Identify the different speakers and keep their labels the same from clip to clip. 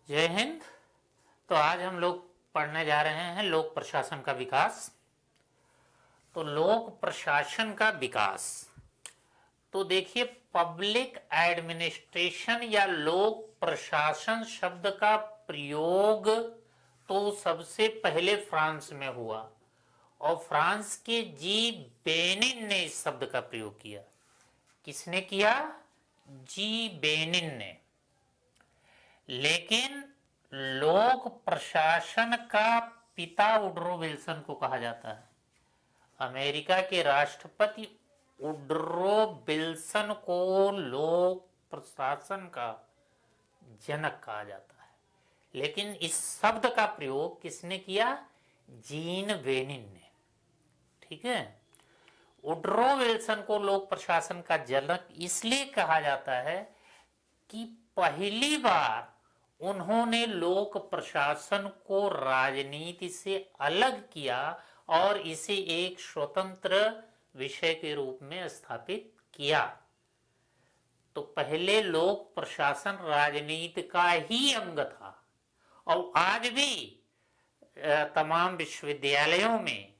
Speaker 1: जय हिंद। तो आज हम लोग पढ़ने जा रहे हैं लोक प्रशासन का विकास। तो लोक प्रशासन का विकास, तो देखिए, पब्लिक एडमिनिस्ट्रेशन या लोक प्रशासन शब्द का प्रयोग तो सबसे पहले फ्रांस में हुआ और फ्रांस के जी बेनिन ने इस शब्द का प्रयोग किया। किसने किया? जी बेनिन ने। लेकिन लोक प्रशासन का पिता वुडरो विल्सन को कहा जाता है। अमेरिका के राष्ट्रपति वुडरो विल्सन को लोक प्रशासन का जनक कहा जाता है। लेकिन इस शब्द का प्रयोग किसने किया? जीन बेनिन ने। ठीक है। वुडरो विल्सन को लोक प्रशासन का जनक इसलिए कहा जाता है कि पहली बार उन्होंने लोक प्रशासन को राजनीति से अलग किया और इसे एक स्वतंत्र विषय के रूप में स्थापित किया। तो पहले लोक प्रशासन राजनीति का ही अंग था और आज भी तमाम विश्वविद्यालयों में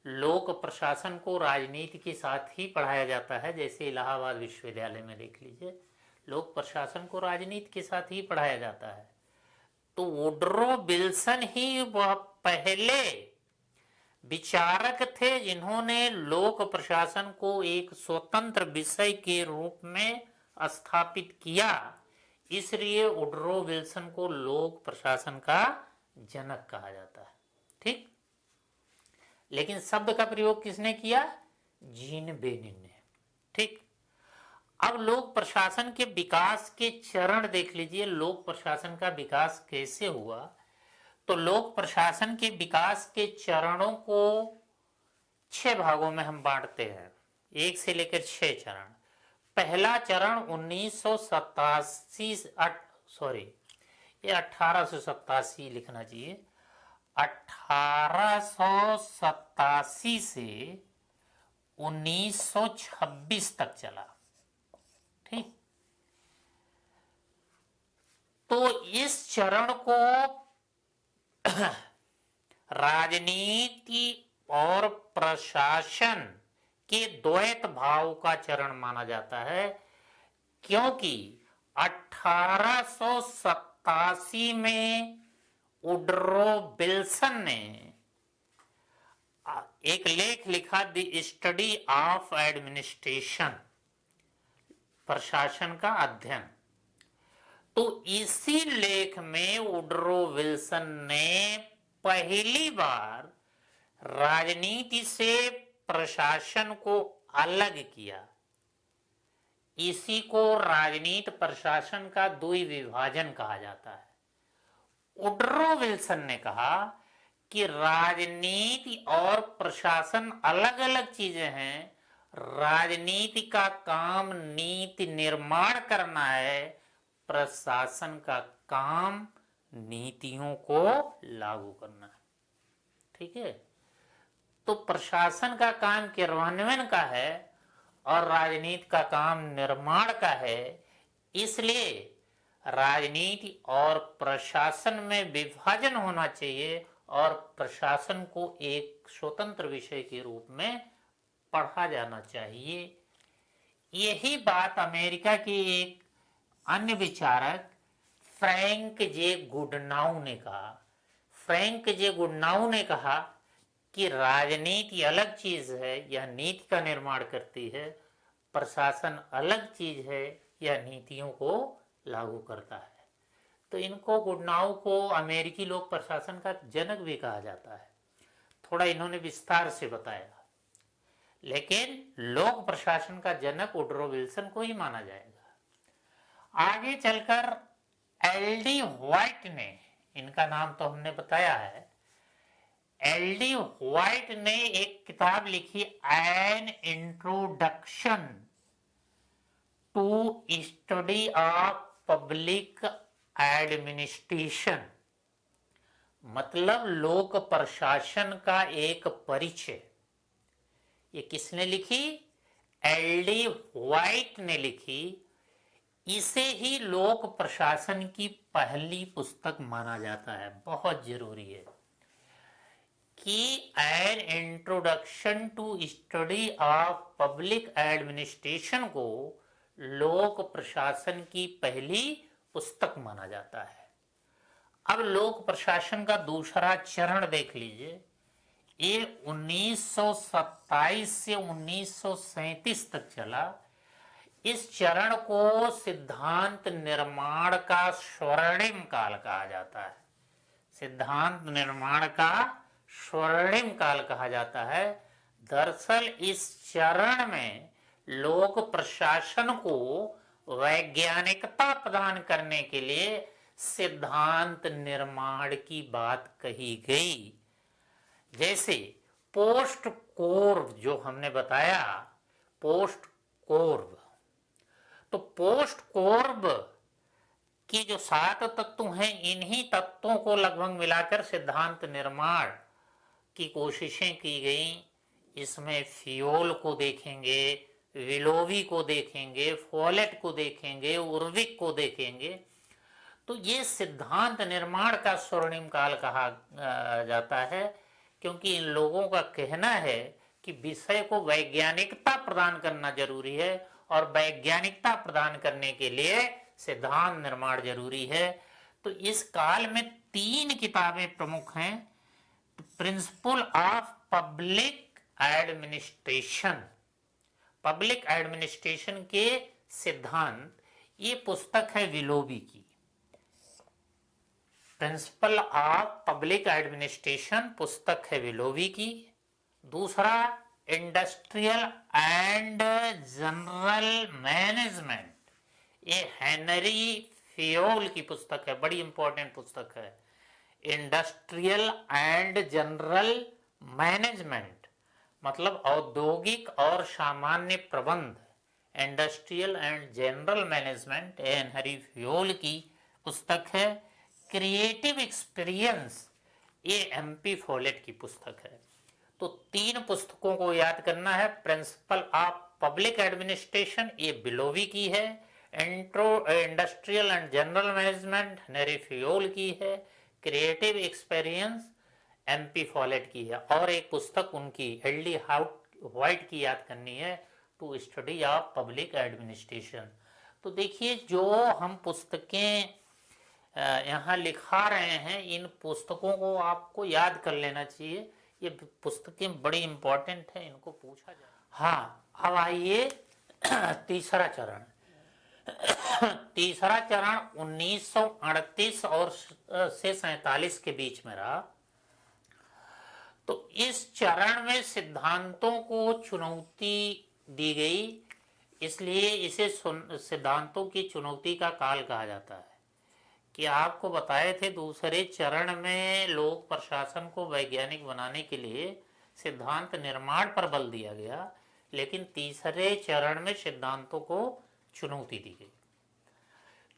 Speaker 1: लोक प्रशासन को राजनीति के साथ ही पढ़ाया जाता है। जैसे इलाहाबाद विश्वविद्यालय में देख लीजिए, लोक प्रशासन को राजनीति के साथ ही पढ़ाया जाता है। तो वुडरो विल्सन ही वह पहले विचारक थे जिन्होंने लोक प्रशासन को एक स्वतंत्र विषय के रूप में स्थापित किया। इसलिए वुडरो विल्सन को लोक प्रशासन का जनक कहा जाता है। ठीक। लेकिन शब्द का प्रयोग किसने किया? जीन बेनिन ने। ठीक। अब लोक प्रशासन के विकास के चरण देख लीजिए। लोक प्रशासन का विकास कैसे हुआ? तो लोक प्रशासन के विकास के चरणों को 6 भागों में हम बांटते हैं, 1 से लेकर 6 चरण। पहला चरण 1887 लिखना चाहिए, 1887 से 1926 तक चला। ठीक। तो इस चरण को राजनीति और प्रशासन के द्वैत भाव का चरण माना जाता है, क्योंकि 1887 में वुडरो विल्सन ने एक लेख लिखा, द स्टडी ऑफ एडमिनिस्ट्रेशन, प्रशासन का अध्ययन। तो इसी लेख में वुडरो विल्सन ने पहली बार राजनीति से प्रशासन को अलग किया। इसी को राजनीति प्रशासन का द्विविभाजन कहा जाता है। वुडरो विल्सन ने कहा कि राजनीति और प्रशासन अलग अलग चीजें हैं। राजनीति का काम नीति निर्माण करना है, प्रशासन का काम नीतियों को लागू करना है। ठीक है। तो प्रशासन का काम क्रियान्वयन का है और राजनीति का काम निर्माण का है। इसलिए राजनीति और प्रशासन में विभाजन होना चाहिए और प्रशासन को एक स्वतंत्र विषय के रूप में पढ़ा जाना चाहिए। यही बात अमेरिका के एक अन्य विचारक फ्रैंक जे गुडनाउ ने कहा। फ्रैंक जे गुडनाउ ने कहा कि राजनीति अलग चीज है, यह नीति का निर्माण करती है, प्रशासन अलग चीज है, यह नीतियों को लागू करता है। तो इनको, गुडनाउ को अमेरिकी लोक प्रशासन का जनक भी कहा जाता है। थोड़ा इन्होंने विस्तार से बताया, लेकिन लोक प्रशासन का जनक वुडरो विल्सन को ही माना जाएगा। आगे चलकर एल.डी. व्हाइट ने, इनका नाम तो हमने बताया है, एल.डी. व्हाइट ने एक किताब लिखी, an introduction to study of public administration, मतलब लोक प्रशासन का एक परिचय। ये किसने लिखी? एल.डी. व्हाइट ने लिखी। इसे ही लोक प्रशासन की पहली पुस्तक माना जाता है। बहुत जरूरी है कि an introduction to study of public administration को लोक प्रशासन की पहली पुस्तक माना जाता है। अब लोक प्रशासन का दूसरा चरण देख लीजिए। ये 1927 से 1937 तक चला। इस चरण को सिद्धांत निर्माण का स्वर्णिम काल कहा जाता है। सिद्धांत निर्माण का स्वर्णिम काल कहा जाता है। दरअसल इस चरण में लोक प्रशासन को वैज्ञानिकता प्रदान करने के लिए सिद्धांत निर्माण की बात कही गई। जैसे पोस्ट कोर्व जो हमने बताया, पोस्ट कोर्व, तो पोस्ट कोर्व की जो 7 तत्व हैं, इन्हीं तत्वों को लगभग मिलाकर सिद्धांत निर्माण की कोशिशें की गई। इसमें फियोल को देखेंगे, विलोवी को देखेंगे, फोलेट को देखेंगे, उर्विक को देखेंगे। तो ये सिद्धांत निर्माण का स्वर्णिम काल कहा जाता है, क्योंकि इन लोगों का कहना है कि विषय को वैज्ञानिकता प्रदान करना जरूरी है और वैज्ञानिकता प्रदान करने के लिए सिद्धांत निर्माण जरूरी है। तो इस काल में 3 किताबें प्रमुख हैं। Principle of public administration, public administration के सिद्धांत, ये पुस्तक है विलोबी की। प्रिंसिपल ऑफ पब्लिक एडमिनिस्ट्रेशन पुस्तक है विलोबी की। दूसरा इंडस्ट्रियल एंड जनरल मैनेजमेंट, ये हेनरी फियोल की पुस्तक है, बड़ी इंपॉर्टेंट पुस्तक है। इंडस्ट्रियल एंड जनरल मैनेजमेंट मतलब औद्योगिक और सामान्य प्रबंध, industrial and general management Henri Fayol की पुस्तक है। क्रिएटिव एक्सपीरियंस, ये एमपी फोलेट की पुस्तक है। तो 3 पुस्तकों को याद करना है। प्रिंसिपल ऑफ पब्लिक एडमिनिस्ट्रेशन, ये बिलोवी की है। Industrial and general management Henri Fayol की है। क्रिएटिव एक्सपीरियंस एमपी फॉलेट की है। और एक पुस्तक उनकी एलडी व्हाइट की याद करनी है, to study of public administration. तो देखिए, जो हम पुस्तकें यहाँ लिखा रहे हैं, इन पुस्तकों को आपको याद कर लेना चाहिए। ये पुस्तकें बड़ी इंपॉर्टेंट है, इनको पूछा जाए। हाँ, अब आइए तीसरा चरण। तीसरा चरण 1938 और से 47 के बीच में रहा। तो इस चरण में सिद्धांतों को चुनौती दी गई, इसलिए इसे सिद्धांतों की चुनौती का काल कहा जाता है। कि आपको बताए थे दूसरे चरण में लोक प्रशासन को वैज्ञानिक बनाने के लिए सिद्धांत निर्माण पर बल दिया गया, लेकिन तीसरे चरण में सिद्धांतों को चुनौती दी गई।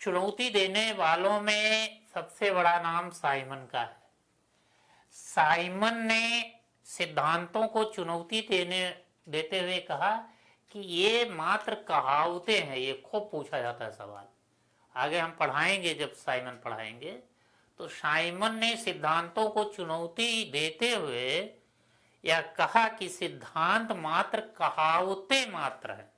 Speaker 1: चुनौती देने वालों में सबसे बड़ा नाम साइमन का है। साइमन ने सिद्धांतों को चुनौती देते हुए कहा कि ये मात्र कहावतें हैं। ये खूब पूछा जाता है सवाल, आगे हम पढ़ाएंगे जब साइमन पढ़ाएंगे। तो साइमन ने सिद्धांतों को चुनौती देते हुए यह कहा कि सिद्धांत मात्र कहावतें मात्र है,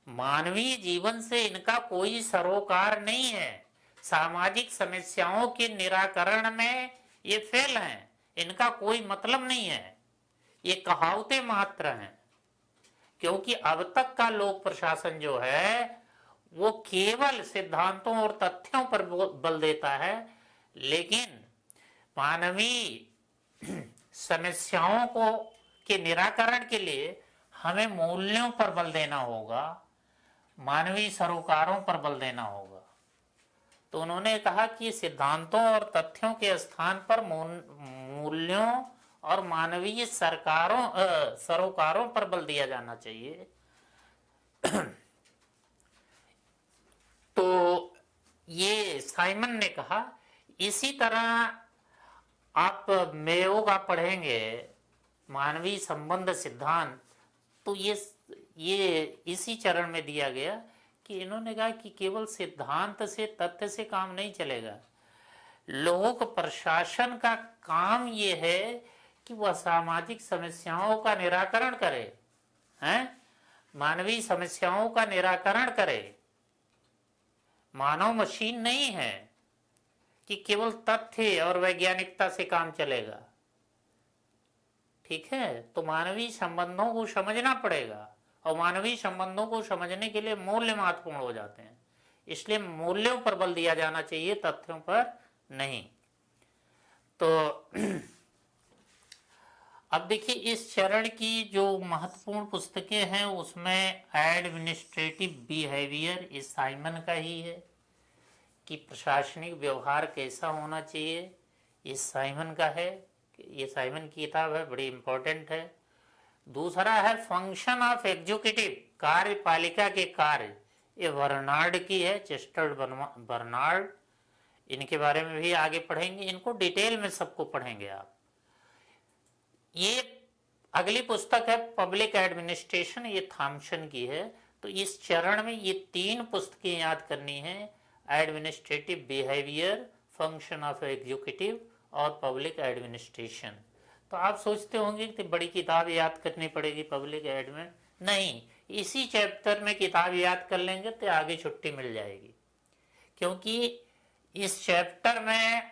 Speaker 1: मानवीय जीवन से इनका कोई सरोकार नहीं है। सामाजिक समस्याओं के निराकरण में ये फेल हैं, इनका कोई मतलब नहीं है, ये कहावतें मात्र हैं। क्योंकि अब तक का लोक प्रशासन जो है वो केवल सिद्धांतों और तथ्यों पर बल देता है, लेकिन मानवीय समस्याओं को के निराकरण के लिए हमें मूल्यों पर बल देना होगा, मानवीय सरोकारों पर बल देना होगा। तो उन्होंने कहा कि सिद्धांतों और तथ्यों के स्थान पर मूल्यों और मानवीय सरोकारों पर बल दिया जाना चाहिए। तो ये साइमन ने कहा। इसी तरह आप मेयो का पढ़ेंगे मानवीय संबंध सिद्धांत, तो ये इसी चरण में दिया गया कि इन्होंने कहा कि केवल सिद्धांत से, तथ्य से काम नहीं चलेगा। लोक प्रशासन का काम ये है कि वह सामाजिक समस्याओं का निराकरण करे, हैं, मानवीय समस्याओं का निराकरण करे। मानव मशीन नहीं है कि केवल तथ्य और वैज्ञानिकता से काम चलेगा। ठीक है, तो मानवीय संबंधों को समझना पड़ेगा, और मानवीय संबंधों को समझने के लिए मूल्य महत्वपूर्ण हो जाते हैं। इसलिए मूल्यों पर बल दिया जाना चाहिए, तथ्यों पर नहीं। तो अब देखिए, इस चरण की जो महत्वपूर्ण पुस्तकें हैं उसमें एडमिनिस्ट्रेटिव बिहेवियर, इस साइमन का ही है कि प्रशासनिक व्यवहार कैसा होना चाहिए, इस साइमन का है। ये साइमन की किताब है, बड़ी इंपॉर्टेंट है। दूसरा है फंक्शन ऑफ एग्जीक्यूटिव, कार्यपालिका के कार्य, ये बर्नार्ड की है, चेस्टर बर्नार्ड। इनके बारे में भी आगे पढ़ेंगे, इनको डिटेल में सबको पढ़ेंगे आप। ये अगली पुस्तक है पब्लिक एडमिनिस्ट्रेशन, ये थॉमसन की है। तो इस चरण में ये 3 पुस्तकें याद करनी है, administrative behaviour, function of executive और पब्लिक एडमिनिस्ट्रेशन। तो आप सोचते होंगे कि बड़ी किताब याद करनी पड़ेगी पब्लिक एडमिन, नहीं, इसी चैप्टर में किताब याद कर लेंगे तो आगे छुट्टी मिल जाएगी। क्योंकि इस चैप्टर में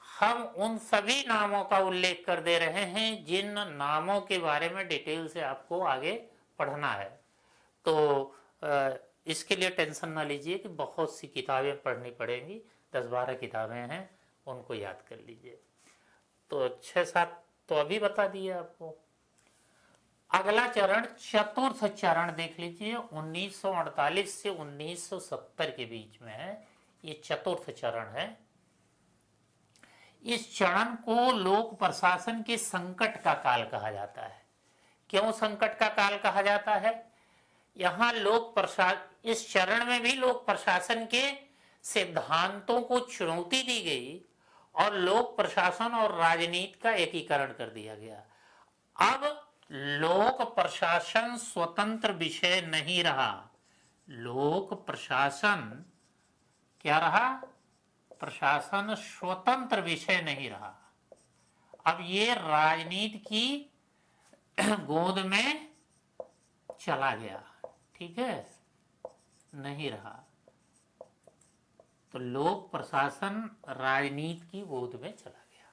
Speaker 1: हम उन सभी नामों का उल्लेख कर दे रहे हैं जिन नामों के बारे में डिटेल से आपको आगे पढ़ना है। तो इसके लिए टेंशन ना लीजिए कि बहुत सी किताबें पढ़नी पड़ेंगी, 10-12 किताबें हैं, उनको याद कर लीजिए। तो 6-7 तो अभी बता दिए आपको। अगला चरण, चतुर्थ चरण देख लीजिए, 1948 से 1970 के बीच में है, ये चतुर्थ चरण है। इस चरण को लोक प्रशासन के संकट का काल कहा जाता है। क्यों संकट का काल कहा जाता है? यहाँ इस चरण में भी लोक प्रशासन के सिद्धांतों को चुनौती दी गई और लोक प्रशासन और राजनीति का एकीकरण कर दिया गया। अब लोक प्रशासन स्वतंत्र विषय नहीं रहा। लोक प्रशासन क्या रहा? प्रशासन स्वतंत्र विषय नहीं रहा। अब ये राजनीति की गोद में चला गया। ठीक है, नहीं रहा। तो लोक प्रशासन राजनीति की गोद में चला गया।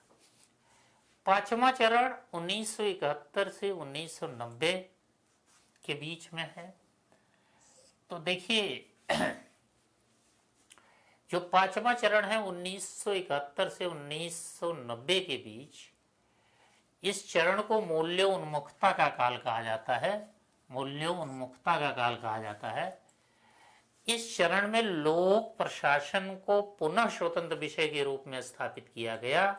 Speaker 1: 5वां चरण 1971 से 1990 के बीच में है। तो देखिए, जो 5वां चरण है 1971 से 1990 के बीच, इस चरण को मूल्य उन्मुखता का काल कहा जाता है। मूल्य उन्मुखता का काल कहा जाता है। इस चरण में लोक प्रशासन को पुनः स्वतंत्र विषय के रूप में स्थापित किया गया,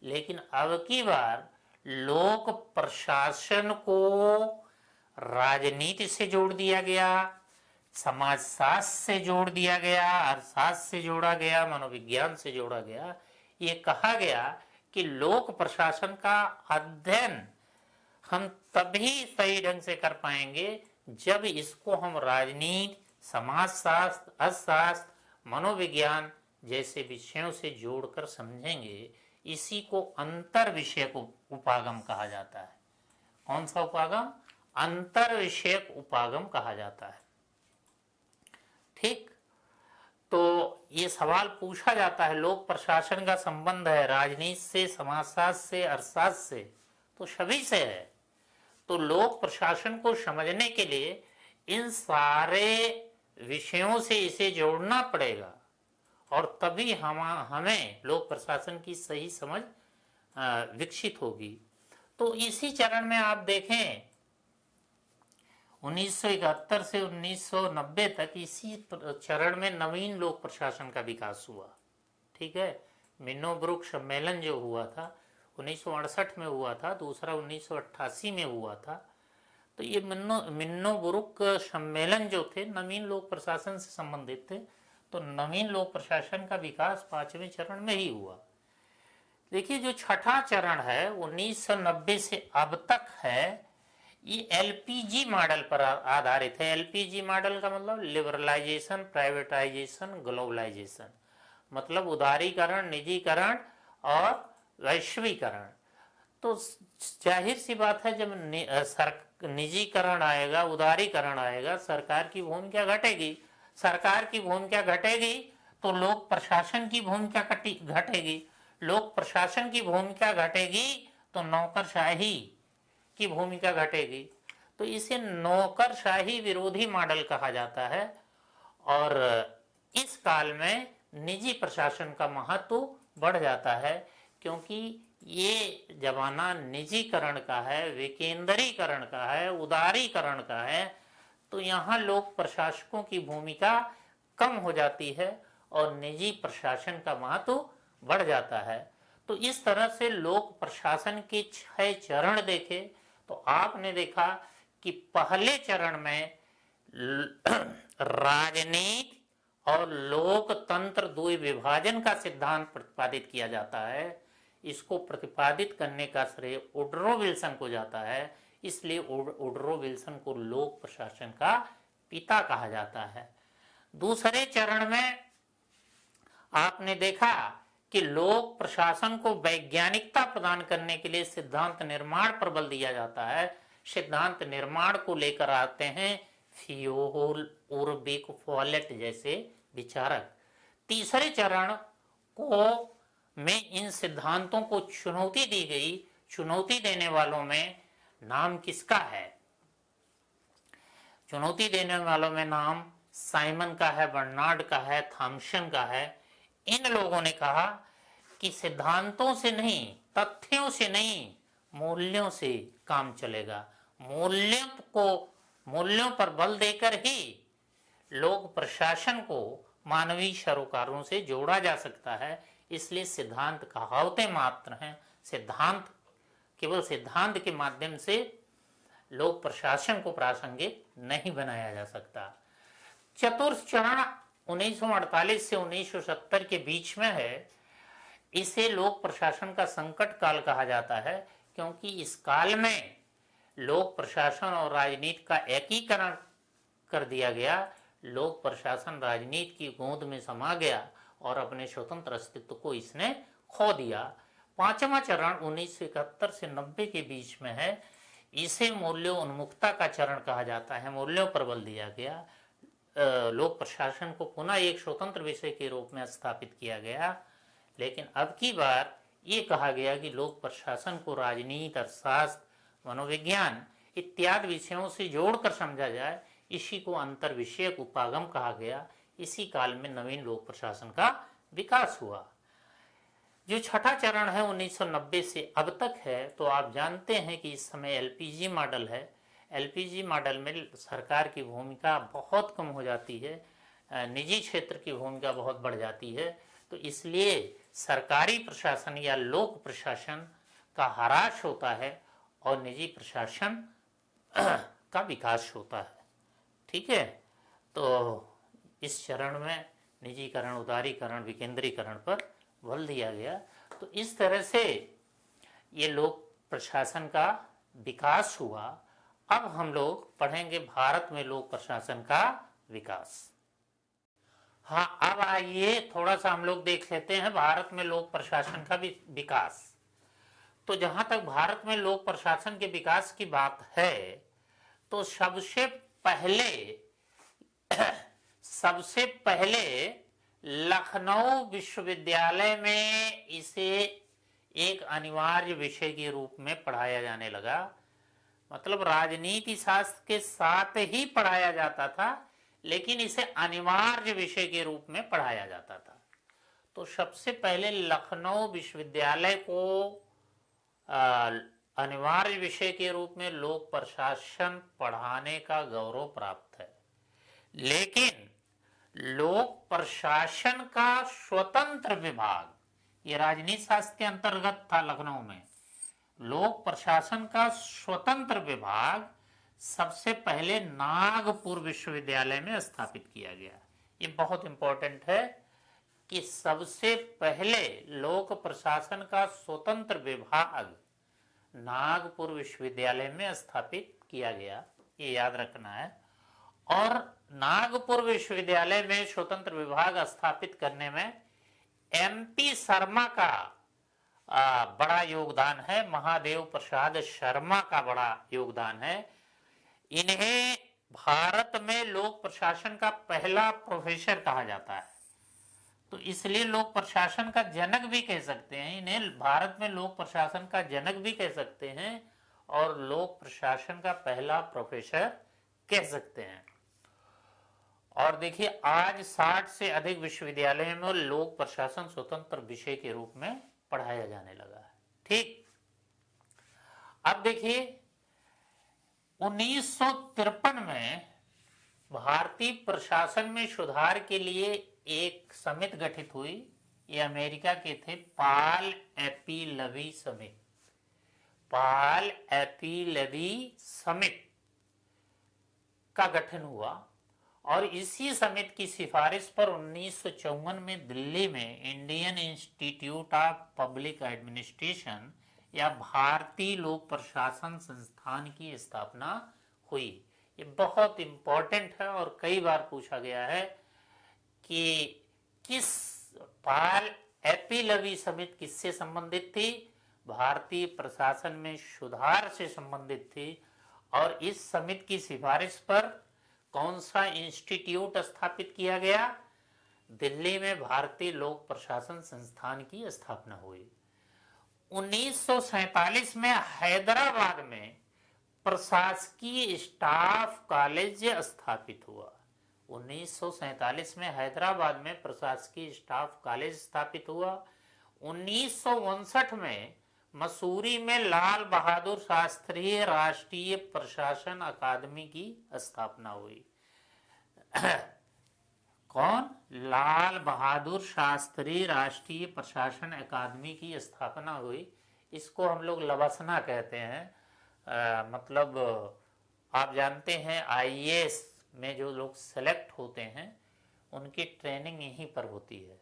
Speaker 1: लेकिन अब की बार लोक प्रशासन को राजनीति से जोड़ दिया गया, समाजशास्त्र से जोड़ दिया गया, अर्थशास्त्र से जोड़ा गया, मनोविज्ञान से जोड़ा गया। ये कहा गया कि लोक प्रशासन का अध्ययन हम तभी सही ढंग से कर पाएंगे जब इसको हम राजनीति, समाजशास्त्र, अर्थशास्त्र, मनोविज्ञान जैसे विषयों से जोड़कर समझेंगे। इसी को अंतर विषय को उपागम कहा जाता है। कौन सा उपागम? अंतर विषयक उपागम कहा जाता है। ठीक, तो ये सवाल पूछा जाता है, लोक प्रशासन का संबंध है राजनीति से, समाजशास्त्र से, अर्थशास्त्र से, तो सभी से है। तो लोक प्रशासन को समझने के लिए इन सारे विषयों से इसे जोड़ना पड़ेगा और तभी हमें लोक प्रशासन की सही समझ विकसित होगी। तो इसी चरण में आप देखें 1971 से 1990 तक इसी चरण में नवीन लोक प्रशासन का विकास हुआ। ठीक है, मिन्नोब्रुक सम्मेलन जो हुआ था 1968 में हुआ था, दूसरा 1988 में हुआ था। तो ये मिन्नोब्रुक सम्मेलन जो थे नवीन लोक प्रशासन से संबंधित थे। तो नवीन लोक प्रशासन का विकास 5वें चरण में ही हुआ। देखिए, जो छठा चरण है 1990 से अब तक है, ये एलपीजी मॉडल पर आधारित है। एलपीजी मॉडल का मतलब लिबरलाइजेशन, प्राइवेटाइजेशन, ग्लोबलाइजेशन, मतलब उदारीकरण, निजीकरण और वैश्वीकरण। तो जाहिर सी बात है, जब निजीकरण आएगा, उदारीकरण आएगा, सरकार की भूमिका घटेगी। सरकार की भूमिका घटेगी तो लोक प्रशासन की भूमिका घटेगी। लोक प्रशासन की भूमिका घटेगी तो नौकरशाही की भूमिका घटेगी। तो इसे नौकरशाही विरोधी मॉडल कहा जाता है। और इस काल में निजी प्रशासन का महत्व बढ़ जाता है, क्योंकि ये जमाना निजीकरण का है, विकेंद्रीकरण का है, उदारीकरण का है। तो यहाँ लोक प्रशासकों की भूमिका कम हो जाती है और निजी प्रशासन का महत्व बढ़ जाता है। तो इस तरह से लोक प्रशासन के 6 चरण देखे तो आपने देखा कि पहले चरण में राजनीति और लोकतंत्र दो विभाजन का सिद्धांत प्रतिपादित किया जाता है। इसको प्रतिपादित करने का श्रेय वुडरो विल्सन को जाता है, इसलिए वुडरो विल्सन को लोक प्रशासन का पिता कहा जाता है। दूसरे चरण में आपने देखा कि लोक प्रशासन को वैज्ञानिकता प्रदान करने के लिए सिद्धांत निर्माण पर बल दिया जाता है। सिद्धांत निर्माण को लेकर आते हैं फियोल, उर्बिक, फॉलेट जैसे विचारक। तीसरे चरण को में इन सिद्धांतों को चुनौती दी गई। चुनौती देने वालों में नाम किसका है? चुनौती देने वालों में नाम साइमन का है, बर्नार्ड का है, थॉमसन का है। इन लोगों ने कहा कि सिद्धांतों से नहीं, तथ्यों से नहीं, मूल्यों से काम चलेगा। मूल्यों पर बल देकर ही लोक प्रशासन को मानवीय सरोकारों से जोड़ा जा सकता है। इसलिए सिद्धांत कहावतें मात्र हैं। सिद्धांत, केवल सिद्धांत के माध्यम से लोक प्रशासन को प्रासंगिक नहीं बनाया जा सकता। चतुर्थ चरण 1948 से 1970 के बीच में है। इसे लोक प्रशासन का संकट काल कहा जाता है, क्योंकि इस काल में लोक प्रशासन और राजनीति का एकीकरण कर दिया गया। लोक प्रशासन राजनीति की गोद में समा गया और अपने स्वतंत्र अस्तित्व को इसने खो दिया। पांचवा चरण 1971 से 90 के बीच में है। इसे मूल्यों उन्मुखता का चरण कहा जाता है। मूल्यों पर बल दिया गया। लोक प्रशासन को पुनः एक स्वतंत्र विषय के रूप में स्थापित किया गया। लेकिन अब की बार ये कहा गया कि लोक प्रशासन को राजनीति, अर्थशास्त्र, मनोविज्ञान इत्यादि विषयों से जोड़कर समझा जाए। इसी को अंतर विषयक उपागम कहा गया। इसी काल में नवीन लोक प्रशासन का विकास हुआ। जो छठा चरण है 1990 से अब तक है, तो आप जानते हैं कि इस समय एलपीजी मॉडल है। एलपीजी मॉडल में सरकार की भूमिका बहुत कम हो जाती है, निजी क्षेत्र की भूमिका बहुत बढ़ जाती है। तो इसलिए सरकारी प्रशासन या लोक प्रशासन का ह्रास होता है और निजी प्रशासन का विकास होता है। ठीक है, तो इस चरण में निजीकरण, उदारीकरण, विकेंद्रीकरण पर बल दिया गया। तो इस तरह से ये लोक प्रशासन का विकास हुआ। अब हम लोग पढ़ेंगे भारत में लोक प्रशासन का विकास। हाँ, अब आइए थोड़ा सा हम लोग देख लेते हैं भारत में लोक प्रशासन का विकास। तो जहां तक भारत में लोक प्रशासन के विकास की बात है, तो सबसे पहले लखनऊ विश्वविद्यालय में इसे एक अनिवार्य विषय के रूप में पढ़ाया जाने लगा। मतलब राजनीति शास्त्र के साथ ही पढ़ाया जाता था, लेकिन इसे अनिवार्य विषय के रूप में पढ़ाया जाता था। तो सबसे पहले लखनऊ विश्वविद्यालय को अनिवार्य विषय के रूप में लोक प्रशासन पढ़ाने का गौरव प्राप्त है। लेकिन लोक प्रशासन का स्वतंत्र विभाग, ये राजनीति शास्त्र के अंतर्गत था लखनऊ में, लोक प्रशासन का स्वतंत्र विभाग सबसे पहले नागपुर विश्वविद्यालय में स्थापित किया गया। ये बहुत इंपॉर्टेंट है कि सबसे पहले लोक प्रशासन का स्वतंत्र विभाग नागपुर विश्वविद्यालय में स्थापित किया गया, ये याद रखना है। और नागपुर विश्वविद्यालय में स्वतंत्र विभाग स्थापित करने में MP शर्मा का बड़ा योगदान है, महादेव प्रसाद शर्मा का बड़ा योगदान है। इन्हें भारत में लोक प्रशासन का पहला प्रोफेसर कहा जाता है, तो इसलिए लोक प्रशासन का जनक भी कह सकते हैं इन्हें, भारत में लोक प्रशासन का जनक भी कह सकते हैं और लोक प्रशासन का पहला प्रोफेसर कह सकते हैं। और देखिए आज 60 से अधिक विश्वविद्यालयों में लोक प्रशासन स्वतंत्र विषय के रूप में पढ़ाया जाने लगा है। ठीक, अब देखिए 1953 में भारतीय प्रशासन में सुधार के लिए एक समिति गठित हुई। ये अमेरिका के थे पॉल एपी लवी समिति, पॉल एपी लवी समिति का गठन हुआ और इसी समिति की सिफारिश पर 1954 में दिल्ली में Indian institute of public administration या भारतीय लोक प्रशासन संस्थान की स्थापना हुई। ये बहुत इंपॉर्टेंट है और कई बार पूछा गया है कि किस पॉल एपी लवी समिति किससे संबंधित थी? भारतीय प्रशासन में सुधार से संबंधित थी। और इस समिति की सिफारिश पर कौन सा इंस्टीट्यूट स्थापित किया गया? दिल्ली में भारतीय लोक प्रशासन संस्थान की स्थापना हुई। 1947 में हैदराबाद में प्रशासकीय स्टाफ कॉलेज स्थापित हुआ। 1947 में हैदराबाद में प्रशासकीय स्टाफ कॉलेज स्थापित हुआ। 1959 में मसूरी में लाल बहादुर शास्त्री राष्ट्रीय प्रशासन अकादमी की स्थापना हुई। कौन? लाल बहादुर शास्त्री राष्ट्रीय प्रशासन अकादमी की स्थापना हुई। इसको हम लोग लवसना कहते हैं। मतलब आप जानते हैं IAS में जो लोग सेलेक्ट होते हैं उनकी ट्रेनिंग यहीं पर होती है,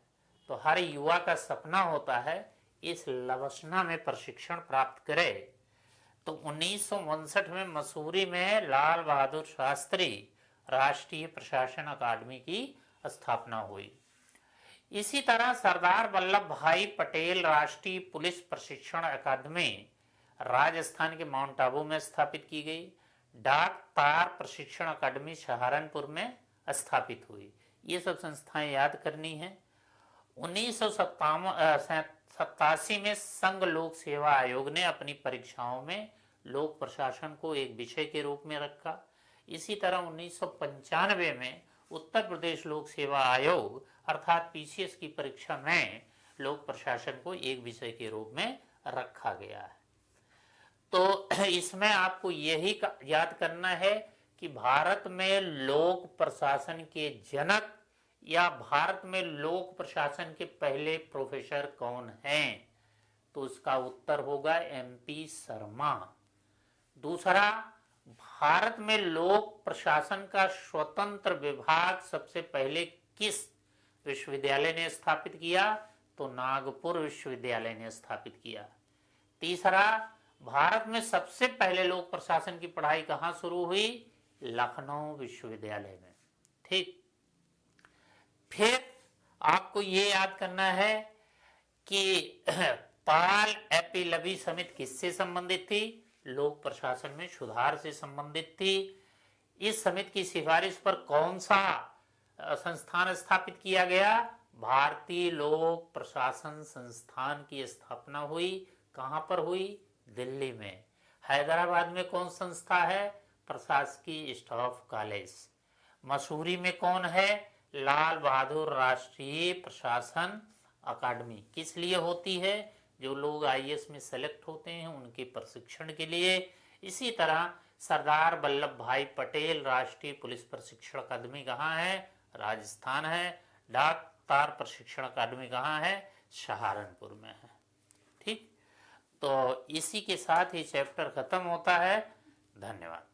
Speaker 1: तो हर युवा का सपना होता है इस लवसना में प्रशिक्षण प्राप्त करे। तो 1959 में मसूरी में लाल बहादुर शास्त्री राष्ट्रीय प्रशासन अकादमी की स्थापना हुई। इसी तरह सरदार वल्लभ भाई पटेल राष्ट्रीय पुलिस प्रशिक्षण अकादमी राजस्थान के माउंट आबू में स्थापित की गई। डाक तार प्रशिक्षण अकादमी सहारनपुर में स्थापित हुई। ये सब संस्थाएं याद करनी है। 1987 में संघ लोक सेवा आयोग ने अपनी परीक्षाओं में लोक प्रशासन को एक विषय के रूप में रखा। इसी तरह 1995 में उत्तर प्रदेश लोक सेवा आयोग अर्थात PCS की परीक्षा में लोक प्रशासन को एक विषय के रूप में रखा गया है। तो इसमें आपको यही याद करना है कि भारत में लोक प्रशासन के जनक या भारत में लोक प्रशासन के पहले प्रोफेसर कौन हैं? तो उसका उत्तर होगा MP शर्मा। दूसरा, भारत में लोक प्रशासन का स्वतंत्र विभाग सबसे पहले किस विश्वविद्यालय ने स्थापित किया? तो नागपुर विश्वविद्यालय ने स्थापित किया। तीसरा, भारत में सबसे पहले लोक प्रशासन की पढ़ाई कहाँ शुरू हुई? लखनऊ विश्वविद्यालय में। ठीक, फिर आपको ये याद करना है कि पॉल एपी लवी समिति किससे संबंधित थी? लोक प्रशासन में सुधार से संबंधित थी। इस समिति की सिफारिश पर कौन सा संस्थान स्थापित किया गया? भारतीय लोक प्रशासन संस्थान की स्थापना हुई। कहां पर हुई? दिल्ली में। हैदराबाद में कौन संस्था है? प्रशासकीय स्टाफ कॉलेज। मसूरी में कौन है? लाल बहादुर राष्ट्रीय प्रशासन अकादमी। किस लिए होती है? जो लोग IAS में सेलेक्ट होते हैं उनके प्रशिक्षण के लिए। इसी तरह सरदार वल्लभ भाई पटेल राष्ट्रीय पुलिस प्रशिक्षण अकादमी कहाँ है? राजस्थान है। डाक तार प्रशिक्षण अकादमी कहाँ है? सहारनपुर में है। ठीक, तो इसी के साथ ही चैप्टर खत्म होता है। धन्यवाद।